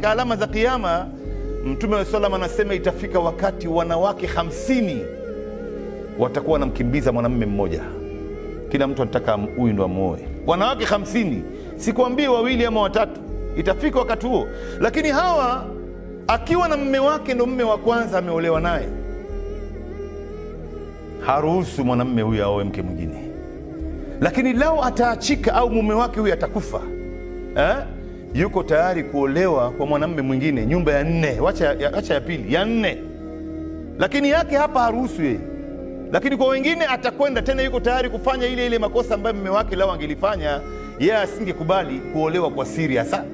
katika alama za Kiyama, Mtume wa sallam anasema itafika wakati wanawake 50 watakuwa wanamkimbiza mwanamume mmoja. Kila mtu anataka huyu ndo amuoe. Wanawake 50, sikwambii 2 ama 3. Itafika wakati huo, lakini hawa akiwa na mume wake ndo mume wa kwanza ameolewa naye, haruhusu mwanamume huyu aoe mke mwingine. Lakini lao ataachika au mume wake huyu atakufa, yuko tayari kuolewa kwa mwanamume mwingine, nyumba ya 4, wacha ya pili, ya 4. Lakini yake hapa haruhusu yeye. Lakini kwa wengine atakwenda tena, yuko tayari kufanya ile makosa ambayo mume wake lao angelifanya, yeye asingekubali kuolewa kwa siri. Hasa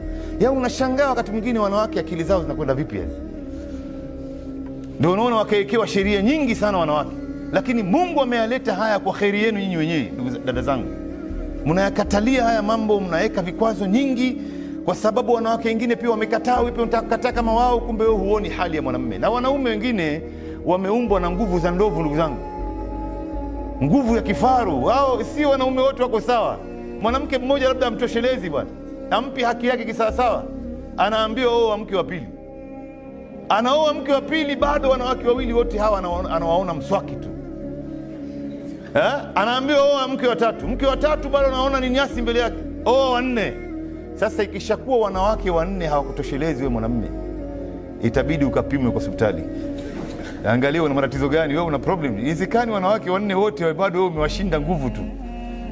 ya unashangaa wakati mwingine wanawake akili zao zinakwenda vipi yani. Ndio unaona wakaekewa sheria nyingi sana wanawake, lakini Mungu ameyaleta haya kwa kheri yenu nyinyi wenyewe. Ndugu dada zangu, mnayakatalia haya mambo, mnaweka vikwazo nyingi kwa sababu wanawake wengine pia wamekataa. Wewe unataka kama wao, kumbe wewe huoni hali ya mwanamume. Na wanaume wengine wameumbwa na nguvu za ndovu, ndugu zangu, nguvu ya kifaru. Wao si wanaume wote wako sawa. Mwanamke mmoja labda amtoshelezi bwana, ampi haki yake kisawasawa, anaambiwa oa mke wa pili, anaoa mke wa pili, bado wanawake wawili wote hawa anawaona mswaki tu. Anaambiwa oa mke wa tatu, mke wa tatu bado anaona ni nyasi mbele yake, oa wa 4. Sasa ikishakuwa wanawake 4 hawakutoshelezi wewe mwanamume, itabidi ukapimwe kwa hospitali, angalia una matatizo gani, wewe una problem. Inawezekani wanawake 4 wote bado wewe umewashinda nguvu tu.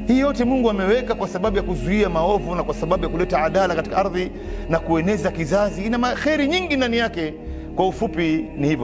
Hii yote Mungu ameweka kwa sababu ya kuzuia maovu na kwa sababu ya kuleta adala katika ardhi na kueneza kizazi. Ina kheri nyingi ndani yake. Kwa ufupi ni hivyo.